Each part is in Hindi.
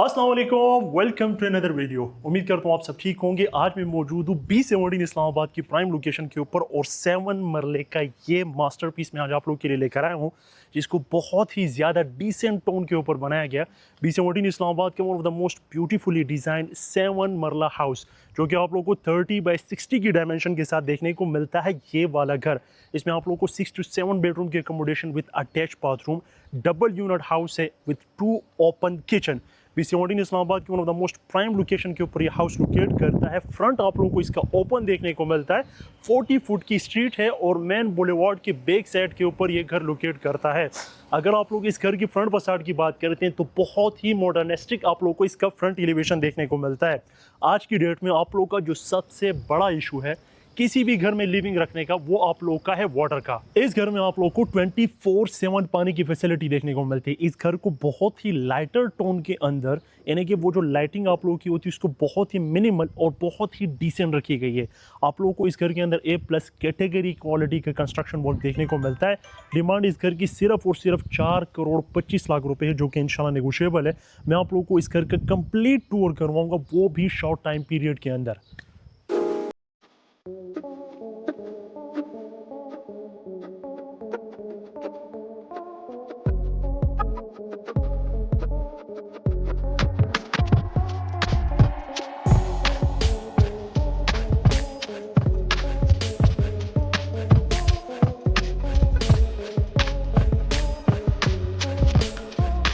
अस्सलाम वालेकुम, वेलकम टू अनदर वीडियो। उम्मीद करता हूँ आप सब ठीक होंगे। आज मैं मौजूद हूँ B17 इस्लामाबाद की प्राइम लोकेशन के ऊपर और 7 मरले का ये मास्टरपीस मैं आज आप लोग के लिए लेकर आया हूँ, जिसको बहुत ही ज़्यादा डिसेंट टोन के ऊपर बनाया गया। B17 इस्लामाबाद के one of the most beautifully design 7 मरला हाउस, जो कि आप लोग को 30x60 की डायमेंशन के साथ देखने को मिलता है। ये वाला घर, इसमें आप लोग को 6 to 7 बेडरूम की accommodation with attach bathroom, double unit house है with 2 open kitchen. B17 Islamabad की one of the most prime location के ऊपर ये हाउस लोकेट करता है। फ्रंट आप लोगों को इसका ओपन देखने को मिलता है। 40 फुट की स्ट्रीट है और मेन बुलेवार्ड के बैक साइड के ऊपर ये घर लोकेट करता है। अगर आप लोग इस घर की फ्रंट फसाड की बात करते हैं तो बहुत ही मॉडर्निस्टिक आप लोग को इसका फ्रंट एलिवेशन देखने को मिलता है। आज की डेट में आप लोग का जो सबसे बड़ा इशू है किसी भी घर में लिविंग रखने का, वो आप लोग का है वाटर का। इस घर में आप लोग को 24/7 पानी की फैसिलिटी देखने को मिलती है। इस घर को बहुत ही लाइटर टोन के अंदर, यानी कि वो जो लाइटिंग आप लोगों की होती है उसको बहुत ही मिनिमल और बहुत ही डिसेंट रखी गई है। आप लोगों को इस घर के अंदर A+ कैटेगरी क्वालिटी का कंस्ट्रक्शन वर्क देखने को मिलता है। डिमांड इस घर की सिर्फ और सिर्फ 4,25,00,000 रुपए है, जो कि इंशाल्लाह नेगोशिएबल है। मैं आप लोगों को इस घर का कंप्लीट टूर करवाऊंगा, वो भी शॉर्ट टाइम पीरियड के अंदर।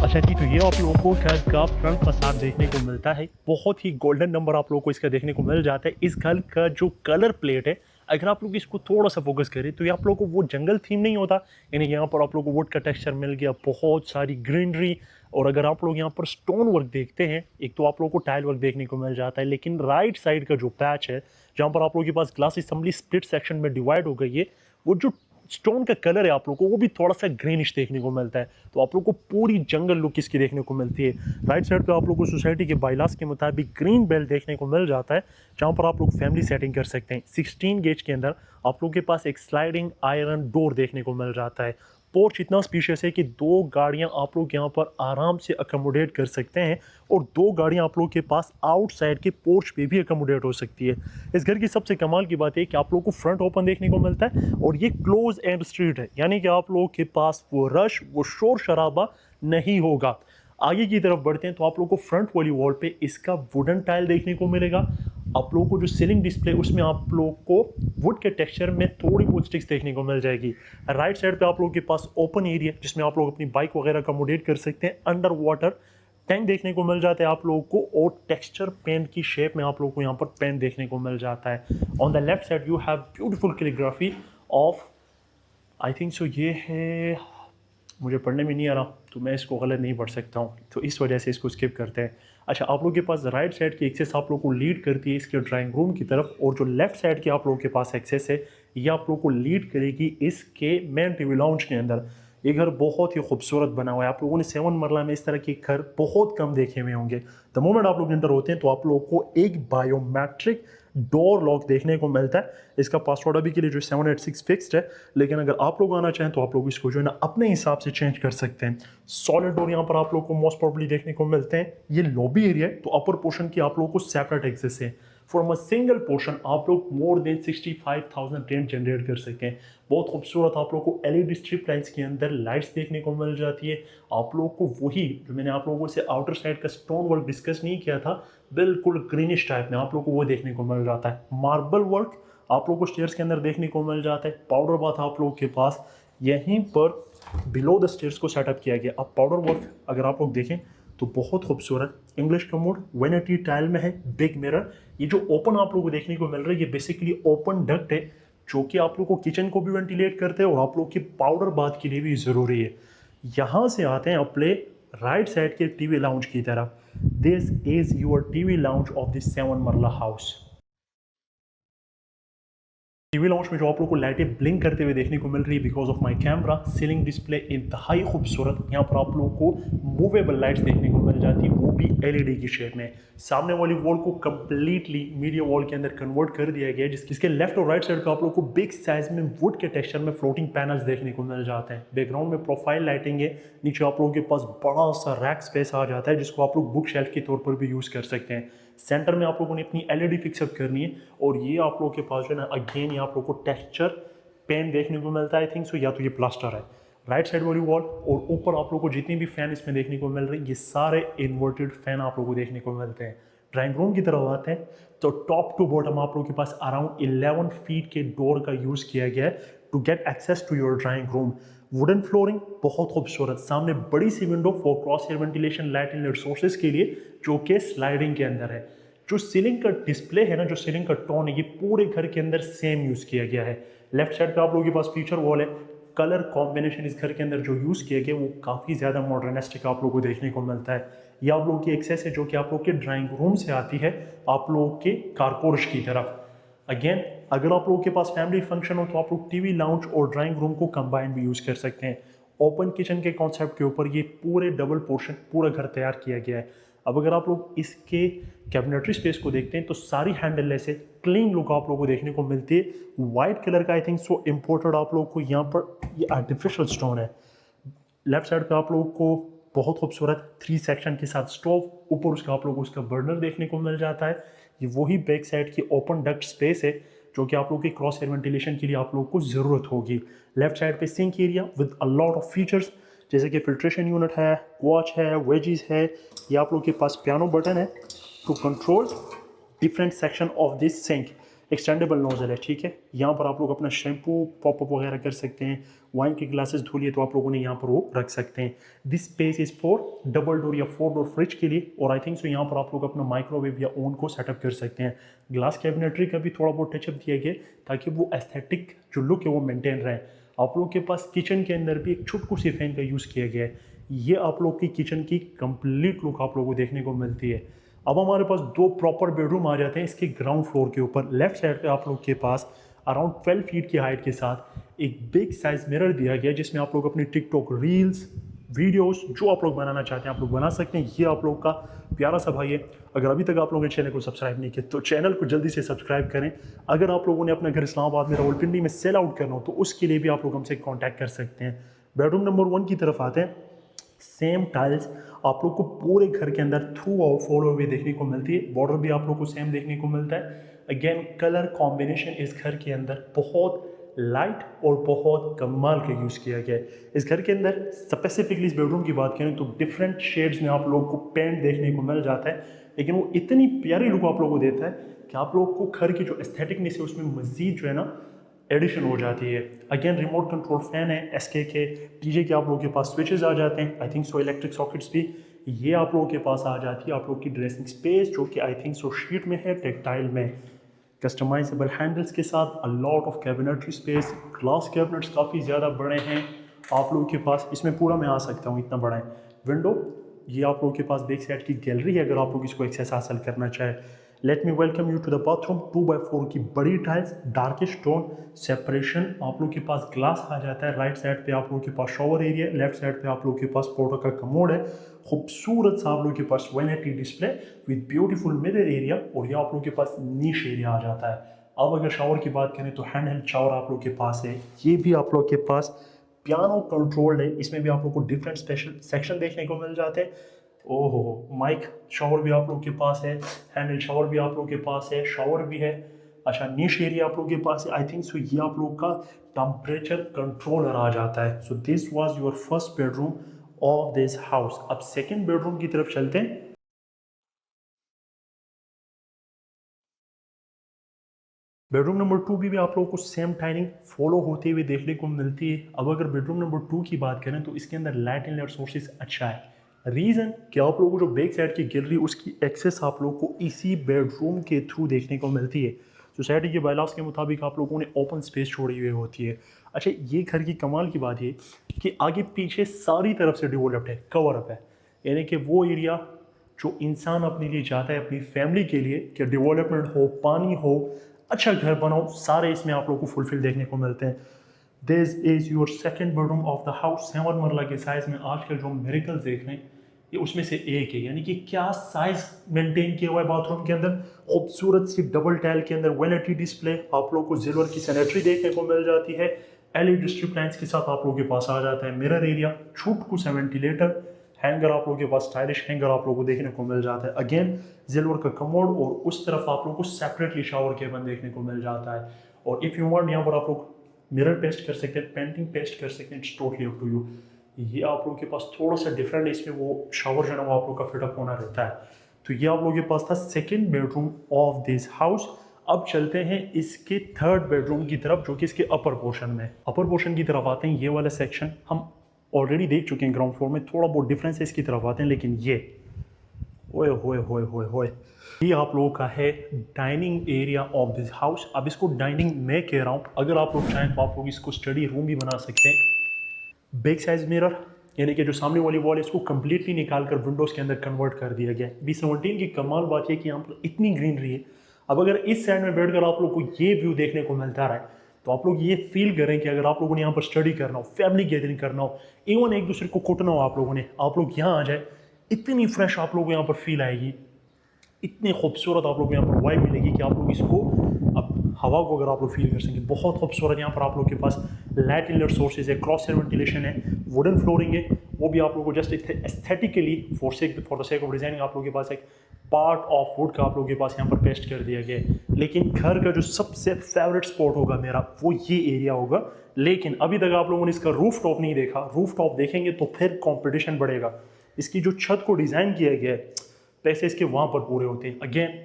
अच्छा जी, तो ये आप लोगों को घर का फ्रंट फसाड देखने को मिलता है। बहुत ही गोल्डन नंबर आप लोगों को इसका देखने को मिल जाता है। इस घर का जो कलर प्लेट है, अगर आप लोग इसको थोड़ा सा फोकस करें तो ये आप लोगों को वो जंगल थीम नहीं होता, यानी यहाँ पर आप लोग को वुड का टेक्सचर मिल गया, बहुत सारी ग्रीनरी। और अगर आप लोग यहाँ पर स्टोन वर्क देखते हैं, एक तो आप लोगों को टाइल वर्क देखने को मिल जाता है, लेकिन राइट साइड का जो पैच है जहाँ पर आप लोगों के पास ग्लास असेंबली स्प्लिट सेक्शन में डिवाइड हो गई है, वो जो स्टोन का कलर है आप लोग को वो भी थोड़ा सा ग्रीनिश देखने को मिलता है। तो आप लोग को पूरी जंगल लुक इसकी देखने को मिलती है। राइट साइड पे आप लोग को सोसाइटी के बाइलास के मुताबिक ग्रीन बेल्ट देखने को मिल जाता है, जहाँ पर आप लोग फैमिली सेटिंग कर सकते हैं। 16 गेज के अंदर आप लोग के पास एक स्लाइडिंग आयरन डोर देखने को मिल जाता है। पोर्च इतना स्पीशियस है कि 2 गाड़ियां आप लोग यहाँ पर आराम से अकोमोडेट कर सकते हैं, और 2 गाड़ियां आप लोग के पास आउटसाइड के पोर्च पे भी अकोमोडेट हो सकती है। इस घर की सबसे कमाल की बात है कि आप लोग को फ्रंट ओपन देखने को मिलता है, और ये क्लोज एंड स्ट्रीट है, यानी कि आप लोगों के पास वो रश, वो शोर शराबा नहीं होगा। आगे की तरफ बढ़ते हैं तो आप लोग को फ्रंट वाली वॉल पे इसका वुडन टाइल देखने को मिलेगा। आप लोगों को जो सीलिंग डिस्प्ले, उसमें आप लोग को वुड के टेक्सचर में थोड़ी बहुत स्टिक्स देखने को मिल जाएगी। राइट साइड पे आप लोगों के पास ओपन एरिया, जिसमें आप लोग अपनी बाइक वगैरह अकोमोडेट कर सकते हैं। अंडर वाटर टैंक देखने को मिल जाता है आप लोगों को, और टेक्सचर पेंट की शेप में आप लोगों को यहाँ पर पेंट देखने को मिल जाता है। On the left side you have beautiful calligraphy of, I think so ये है, मुझे पढ़ने में नहीं आ रहा तो मैं इसको गलत नहीं पढ़ सकता हूँ, तो इस वजह से इसको स्किप करते हैं। अच्छा, आप लोगों के पास राइट साइड की एक्सेस आप लोग को लीड करती है इसके ड्राइंग रूम की तरफ, और जो लेफ्ट साइड की आप लोगों के पास एक्सेस है ये आप लोग को लीड करेगी इसके मेन टीवी लाउंज के अंदर। ये घर बहुत ही खूबसूरत बना हुआ है। आप लोगों ने 7 मरला में इस तरह के घर बहुत कम देखे हुए होंगे। द मोमेंट आप लोग एंटर होते हैं तो आप लोगों को एक बायोमेट्रिक डोर लॉक देखने को मिलता है। इसका पासवर्ड अभी के लिए जो 786 फिक्स्ड है, लेकिन अगर आप लोग आना चाहें तो आप लोग इसको जो है ना अपने हिसाब से चेंज कर सकते हैं। सॉलिड डोर यहाँ पर आप लोग को मोस्ट प्रॉब्ली देखने को मिलते हैं। ये लॉबी एरिया है, तो अपर पोर्शन की आप लोगों को सेपरेट एक्सेस है। फ्रॉम अ सिंगल पोर्शन आप लोग मोर देन 65,000 रेंट जनरेट कर सकते हैं। बहुत खूबसूरत आप लोग को LED स्ट्रिप लाइट्स के अंदर लाइट्स देखने को मिल जाती है। आप लोग को वही जो मैंने आप लोगों से आउटर साइड का स्टोन वर्क डिस्कस नहीं किया था, बिल्कुल ग्रीनिश टाइप में आप लोग को वो देखने को मिल जाता है। मार्बल वर्क आप लोग को स्टेयर्स के अंदर देखने को मिल जाता है। पाउडर बाथ आप लोग के पास यहीं पर बिलो द स्टेयर्स को सेटअप किया गया। अब पाउडर वर्क अगर आप लोग देखें तो बहुत खूबसूरत इंग्लिश कमोड वेनिटी टाइल में है, बिग मिरर। ये जो ओपन आप लोगों को देखने को मिल रहा है ये बेसिकली ओपन डक्ट है, जो कि आप लोग को किचन को भी वेंटिलेट करते हैं और आप लोग की पाउडर बाथ के लिए भी ज़रूरी है। यहाँ से आते हैं अपने राइट साइड के टीवी लाउंज की तरफ। This is your TV lounge of this 7 मरला हाउस। टीवी लॉन्च में जो आप लोगों को लाइटें ब्लिंक करते हुए देखने को मिल रही है because of my camera, ceiling display इंतहाई खूबसूरत। यहाँ पर आप लोगों को मूवेबल लाइट्स देखने को मिल जाती है, वो भी एलईडी की शेप में। सामने वाली वॉल को कंप्लीटली मीडिया वॉल के अंदर कन्वर्ट कर दिया गया है, जिसके लेफ्ट और राइट साइड पे आप लोगों को बिग साइज में वुड के टेक्सचर में फ्लोटिंग पैनल्स देखने को मिल जाते हैं। बैकग्राउंड में प्रोफाइल लाइटिंग है, नीचे आप लोगों के पास बड़ा सा रैक स्पेस आ जाता है जिसको आप लोग बुक शेल्फ के तौर पर भी यूज़ कर सकते हैं। सेंटर में आप लोगों ने अपनी एलईडी फिक्सअप करनी है और ये आप लोगों के पास जो है ना, अगेन ये आप लोगों को टेक्सचर पेन देखने को मिलता है। आई थिंक सो या तो ये प्लास्टर है। राइट साइड वाली वॉल और ऊपर आप लोगों को जितनी भी फैन इसमें देखने को मिल रही है, ये सारे इन्वर्टेड फैन आप लोगों को देखने को मिलते हैं। ड्राइंग रूम की तरफ आते हैं तो टॉप टू बॉटम आप लोगों के पास अराउंड 11 फीट के डोर का यूज़ किया गया है to get access to your drawing room. Wooden flooring बहुत खूबसूरत, सामने बड़ी सी window for cross air ventilation, light inlet sources के लिए, जो कि स्लाइडिंग के अंदर है। जो सीलिंग का डिस्प्ले है ना, जो सीलिंग का टोन है, ये पूरे घर के अंदर सेम यूज़ किया गया है। लेफ्ट साइड पे आप लोगों के पास फीचर वॉल है। कलर कॉम्बिनेशन इस घर के अंदर जो यूज़ किया गया वो काफ़ी ज़्यादा मॉडर्निस्टिक आप लोगों को देखने को मिलता है। ये आप लोगों की एक्सेस है जो कि आप लोग के ड्राइंग रूम से आती है आप लोगों के कारपोर्च की तरफ। अगेन अगर आप लोगों के पास फैमिली फंक्शन हो तो आप लोग टीवी लाउंज और ड्राइंग रूम को कंबाइन भी यूज़ कर सकते हैं। ओपन किचन के कॉन्सेप्ट के ऊपर ये पूरे डबल पोर्शन पूरा घर तैयार किया गया है। अब अगर आप लोग इसके कैबिनेटरी स्पेस को देखते हैं तो सारी हैंडललेस है, क्लीन लुक आप लोगों को देखने को मिलती है। वाइट कलर का आई थिंक सो इम्पोर्टेड आप लोगों को यहाँ पर ये आर्टिफिशियल स्टोन है। लेफ्ट साइड पे आप लोगों को बहुत खूबसूरत 3 सेक्शन के साथ स्टोव, ऊपर उसका आप लोगों को उसका बर्नर देखने को मिल जाता है। ये वही बैक साइड की ओपन डक्ट स्पेस है जो कि आप लोगों के क्रॉस एयर वेंटिलेशन के लिए आप लोगों को ज़रूरत होगी। लेफ्ट साइड पे sink area with a lot of features जैसे कि फिल्ट्रेशन यूनिट है, वॉच है, वेजीज है। ये आप लोगों के पास पियानो बटन है to control different section of this sink. Extendable nozzle है, ठीक है। यहाँ पर आप लोग अपना शैम्पू पॉपअप वगैरह कर सकते हैं। वाइन के ग्लासेस धो लिए तो आप लोगों ने यहाँ पर वो रख सकते हैं। This space is for double door या 4 डोर फ्रिज के लिए, और आई थिंक सो यहाँ पर आप लोग अपना माइक्रोवेव या ओवन को सेटअप कर सकते हैं। ग्लास कैबिनेटरी का भी थोड़ा बहुत टचअप दिया गया ताकि वो एस्थेटिक जो लुक है वो मेंटेन रहे। आप लोग के पास किचन के अंदर भी एक छोटू सी फैन का यूज़ किया गया है। ये आप लोग की किचन की कंप्लीट लुक आप लोगों को देखने को मिलती है। अब हमारे पास 2 प्रॉपर बेडरूम आ जाते हैं इसके ग्राउंड फ्लोर के ऊपर। लेफ्ट साइड पे आप लोग के पास अराउंड 12 फीट की हाइट के साथ एक बिग साइज मिरर दिया गया है जिसमें आप लोग अपनी टिकटॉक रील्स, वीडियोस जो आप लोग बनाना चाहते हैं आप लोग बना सकते हैं। ये आप लोग का प्यारा सा भाई है। अगर अभी तक आप लोगों ने चैनल को सब्सक्राइब नहीं किया तो चैनल को जल्दी से सब्सक्राइब करें। अगर आप लोगों ने अपना घर इस्लामाबाद में रावलपिंडी में सेल आउट करना हो तो उसके लिए भी आप लोग हमसे कॉन्टैक्ट कर सकते हैं। बेडरूम नंबर 1 की तरफ आते हैं। सेम टाइल्स आप लोग को पूरे घर के अंदर थ्रू आउट फॉलो हुए देखने को मिलती है। बॉर्डर भी आप लोग को सेम देखने को मिलता है। अगेन कलर कॉम्बिनेशन इस घर के अंदर बहुत लाइट और बहुत कमाल का यूज़ किया गया है। इस घर के अंदर स्पेसिफिकली इस बेडरूम की बात करें तो डिफरेंट शेड्स में आप लोग को पेंट देखने को मिल जाता है, लेकिन वो इतनी प्यारी लुक आप लोगों को देता है कि आप लोग को घर की जो एस्थेटिकनेस है उसमें मजीद जो है ना एडिशन हो जाती है। अगेन रिमोट कंट्रोल फैन है एसके के, टीजे के आप लोगों के पास स्विचेस आ जाते हैं। I think so electric sockets भी ये आप लोगों के पास आ जाती है। आप लोग की ड्रेसिंग स्पेस जो कि आई थिंक सो शीट में है, टेक्टाइल में, कस्टमाइजेबल हैंडल्स के साथ अ lot of cabinetry space. Glass cabinets काफ़ी ज़्यादा बड़े हैं आप लोगों के पास, इसमें पूरा मैं आ सकता हूँ, इतना बड़ा है। विंडो ये आप लोगों के पास बैक साइड की गैलरी है अगर आप लोग इसको एक्सेस हासिल करना चाहें। Let me welcome you to the bathroom. 2x4 की बड़ी टाइल्स, डार्किश टोन, सेपरेशन। आप लोग के पास ग्लास आ जाता है। राइट साइड पे आप लोगों के पास शॉवर एरिया, लेफ्ट साइड पे आप लोग के पास फोटो का कमोड है। खूबसूरत सा आप लोग के पास vanity display with beautiful mirror area, और ये आप लोग के पास नीश एरिया आ जाता है। अब अगर शावर की बात करें तो हैंड हेल्ड शावर आप लोग के पास है। ये भी आप लोग के पास पियानो कंट्रोल्ड है। इसमें भी आप लोग को डिफरेंट स्पेशल सेक्शन देखने को मिल जाते हैं। ओहो, माइक शावर भी आप लोग के पास है, हैंडल शावर भी आप लोग के पास है, शावर भी है। अच्छा, नीश एरिया आप लोग के पास है। आई थिंक सो ये आप लोग का टेम्परेचर कंट्रोलर आ जाता है। So this was your first bedroom of this house. अब सेकंड बेडरूम की तरफ चलते हैं। बेडरूम नंबर 2 भी आप लोगों को सेम टाइमिंग फॉलो होते हुए देखने को मिलती है। अब अगर बेडरूम नंबर 2 की बात करें तो इसके अंदर लाइट एंड लाइट सोर्सेज अच्छा है। रीज़न कि आप लोगों को जो बैक साइड की गैलरी उसकी एक्सेस आप लोगों को इसी बेडरूम के थ्रू देखने को मिलती है। सोसाइटी के बायलॉज के मुताबिक आप लोगों ने ओपन स्पेस छोड़ी हुई होती है। अच्छा, ये घर की कमाल की बात ये कि आगे पीछे सारी तरफ से डेवलप्ड है, कवर अप है, यानी कि वो एरिया जो इंसान अपने लिए चाहता है अपनी फैमिली के लिए कि डेवलपमेंट हो, पानी हो, अच्छा घर बनाओ, सारे इसमें आप लोगों को फुलफिल देखने को मिलते हैं। This is your second bedroom of the house. 7 मरला के साइज़ में आजकल जो मिरेकल्स देख रहे हैं ये उसमें से एक है। यानी कि क्या साइज मेंटेन किया हुआ है बाथरूम के अंदर, खूबसूरत सी डबल टाइल के अंदर वैनिटी डिस्प्ले, आप लोग को सिल्वर की सैनिटरी देखने को मिल जाती है। एलईडी स्ट्रिप लाइट्स के साथ आप लोगों के पास आ जाता है मिरर एरिया, छोटू सा वेंटिलेटर, हैंगर आप लोगों के पास स्टाइलिश हैंगर आप लोगों को देखने को मिल जाता है। अगेन सिल्वर का कमोड और उस तरफ आप लोगों को सेपरेटली शावर केबिन देखने को मिल जाता है। और इफ़ यू वांट यहाँ पर आप लोग मिरर पेस्ट कर सकते हैं, पेंटिंग पेस्ट कर सकते हैं, it's totally up to you. ये आप लोगों के पास थोड़ा सा डिफरेंट है, इसमें वो शावर जो है ना वो आप लोग का फिटअप होना रहता है। तो ये आप लोगों के पास था second bedroom of this house. अब चलते हैं इसके थर्ड बेडरूम की तरफ, जो कि इसके अपर पोर्शन में। अपर पोर्शन की तरफ आते हैं, ये वाला सेक्शन हम ऑलरेडी देख चुके हैं ग्राउंड फ्लोर में, थोड़ा बहुत डिफरेंस है इसकी तरफ आते हैं। लेकिन ये ओए होए होए होए होए, ये आप लोगों का है dining area of this house. अब इसको डाइनिंग मैं कह रहा हूँ, अगर आप लोग चाहें तो आप लोग इसको स्टडी रूम भी बना सकते हैं। बिग साइज मिरर, यानी कि जो सामने वाली वॉल है इसको कंप्लीटली निकाल कर विंडोज़ के अंदर कन्वर्ट कर दिया गया है। B17 की कमाल बात है कि यहाँ पर इतनी ग्रीनरी है। अब अगर इस साइड में बैठकर आप लोग को ये व्यू देखने को मिलता रहा है तो आप लोग ये फील करें कि अगर आप लोगों ने यहाँ पर स्टडी करना हो, फैमिली गैदरिंग करना हो, इवन एक दूसरे को कुटना हो आप लोगों ने, आप लोग यहाँ आ जाए, इतनी फ्रेश आप लोगों को यहाँ पर फील आएगी, इतनी खूबसूरत आप लोग को यहाँ पर वाइब मिलेगी कि आप लोग इसको अब हवा को अगर आप लोग फील कर सकेंगे। बहुत खूबसूरत यहाँ पर आप लोग के पास लाइट इनलेट सोर्सेज है, क्रॉस एयर वेंटिलेशन है, वुडन फ्लोरिंग है, वो भी आप लोगों को just aesthetically for the sake of designing आप लोगों के पास एक पार्ट ऑफ वुड का आप लोगों के पास यहाँ पर पेस्ट कर दिया गया है। लेकिन घर का जो सबसे फेवरेट स्पॉट होगा मेरा वो ये एरिया होगा। लेकिन अभी तक आप लोगों ने इसका रूफ टॉप नहीं देखा, रूफ टॉप देखेंगे तो फिर कॉम्पिटिशन बढ़ेगा। इसकी जो छत को डिज़ाइन किया गया है पैसे इसके वहाँ पर पूरे होते हैं। Again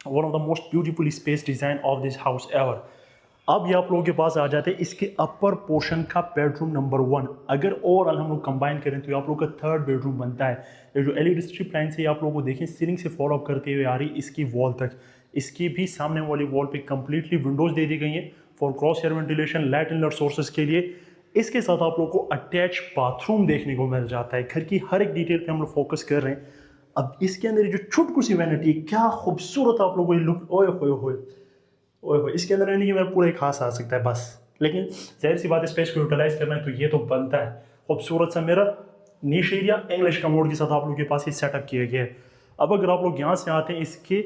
one of the most beautiful space design of this house ever. अब ये आप लोगों के पास आ जाते हैं इसके अपर पोर्शन का बेडरूम नंबर 1। अगर ओवरऑल हम लोग कंबाइन करें तो ये आप लोग का थर्ड बेडरूम बनता है। ये जो एलईडी स्ट्रिप लाइन से आप लोगों को देखें सीलिंग से फॉलो अप करते हुए आ रही इसकी वॉल तक, इसकी भी सामने वाली वॉल पे कंप्लीटली विंडोज दे दी गई हैं for cross air ventilation, light inlet sources के लिए। इसके साथ आप लोग को अटैच बाथरूम देखने को मिल जाता है। घर की हर एक डिटेल पे हम लोग फोकस कर रहे हैं। अब इसके अंदर जो छुटकू सी वैनिटी, क्या खूबसूरत आप लोगों को लुक, ओए होए होए ओए होए, इसके अंदर यानी कि मैं पूरा एक खास आ सकता है बस। लेकिन जाहिर सी बात है स्पेस को यूटिलाइज करना है तो ये तो बनता है। खूबसूरत सा मिरर, नीश एरिया, इंग्लिश कमोड के साथ आप लोगों के पास ये सेटअप किया गया है। अब अगर आप लोग यहाँ से आते हैं इसके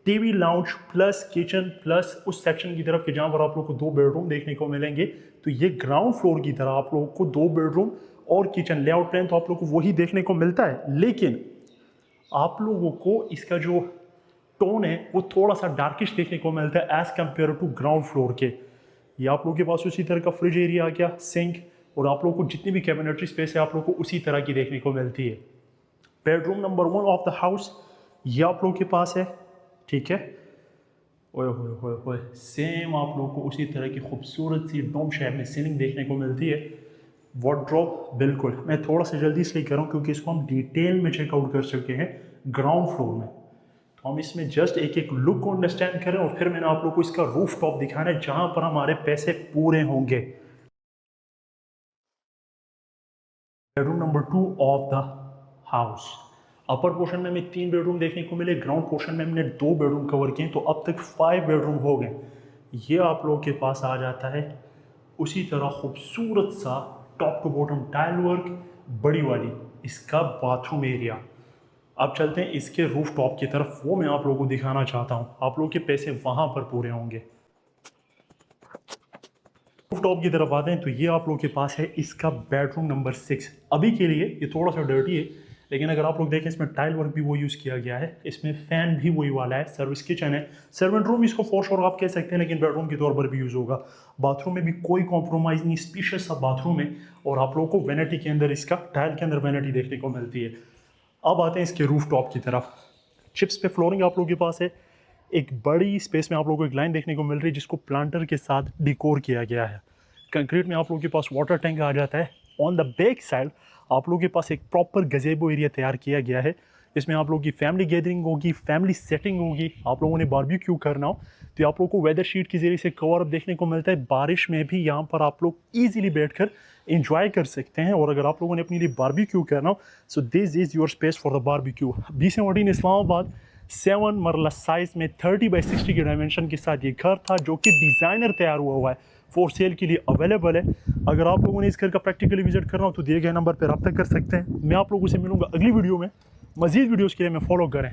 TV lounge plus kitchen plus उस सेक्शन की तरफ के जहाँ पर आप लोग को 2 बेडरूम देखने को मिलेंगे, तो ये ग्राउंड फ्लोर की तरह आप लोगों को 2 बेडरूम और किचन लेआउट प्लान तो आप लोग को वही देखने को मिलता है। लेकिन आप लोगों को इसका जो टोन है वो थोड़ा सा डार्किश देखने को मिलता है as compared to ground floor के। ये आप लोगों के पास उसी तरह का फ्रिज एरिया आ गया, सिंक, और आप लोगों को जितनी भी कैबिनेटरी स्पेस है आप लोगों को उसी तरह की देखने को मिलती है। Bedroom number 1 of the house ये आप लोगों के पास है, ठीक है। ओए होए होए होए, सेम आप लोगों को उसी तरह की खूबसूरत सी डोम शेप में सीलिंग देखने को मिलती है। वार्डरोब बिल्कुल, मैं थोड़ा सा जल्दी इसलिए कर रहा हूँ क्योंकि इसको हम डिटेल में चेकआउट कर चुके हैं ग्राउंड फ्लोर में, तो हम इसमें जस्ट एक एक लुक को अंडरस्टैंड करें और फिर मैंने आप लोग को इसका रूफ टॉप दिखाना है जहाँ पर हमारे पैसे पूरे होंगे। Bedroom number 2 of the house. Upper portion में हमें 3 बेडरूम देखने को मिले, ग्राउंड पोर्शन में हमने 2 बेडरूम कवर किए, तो अब तक 5 बेडरूम हो गए। ये आप लोगों के पास आ जाता है उसी तरह खूबसूरत सा top to bottom tile work, बड़ी वाली इसका बाथरूम एरिया। अब चलते हैं इसके रूफ टॉप की तरफ, वो मैं आप लोगों को दिखाना चाहता हूँ, आप लोगों के पैसे वहाँ पर पूरे होंगे। रूफ टॉप की तरफ आते हैं तो ये आप लोगों के पास है इसका बेडरूम नंबर 6। अभी के लिए ये थोड़ा सा डर्टी है, लेकिन अगर आप लोग देखें इसमें टाइल वर्क भी वो यूज़ किया गया है, इसमें फ़ैन भी वही वाला है, सर्विस किचन है, सर्वेंट रूम इसको फॉर श्योर आप कह सकते हैं, लेकिन बेडरूम के तौर पर भी यूज़ होगा। बाथरूम में भी कोई कॉम्प्रोमाइज़ नहीं, स्पीशियस सा बाथरूम है, और आप लोगों को वैनिटी के अंदर इसका टाइल के अंदर वैनिटी देखने को मिलती है। अब आते हैं इसके रूफ टॉप की तरफ। चिप्स पे फ्लोरिंग आप लोगों के पास है, एक बड़ी स्पेस में आप लोगों को एक लाइन देखने को मिल रही है जिसको प्लांटर के साथ डिकोर किया गया है। कंक्रीट में आप लोगों के पास वाटर टैंक आ जाता है। ऑन द बैक साइड आप लोगों के पास एक प्रॉपर गजेबो एरिया तैयार किया गया है, इसमें आप लोगों की फैमिली गैदरिंग होगी, फैमिली सेटिंग होगी, आप लोगों ने बारबेक्यू करना हो तो आप लोगों को वेदर शीट के जरिए से कवर अप देखने को मिलता है। बारिश में भी यहाँ पर आप लोग ईजिली बैठकर एंजॉय कर सकते हैं, और अगर आप लोगों ने अपने लिए बारबेक्यू करना हो so this is your space for the barbecue. B17 Islamabad 7 मरला साइज में 30x60 की डायमेंशन के साथ ये घर था, जो कि डिज़ाइनर तैयार हुआ है, फॉर सेल के लिए अवेलेबल है। अगर आप लोगों ने इस घर का प्रैक्टिकली विजिट करना हो तो दिए गए नंबर पर रब्ता कर सकते हैं। मैं आप लोगों से मिलूंगा अगली वीडियो में। मज़ीद वीडियोज़ के लिए मैं फॉलो करें।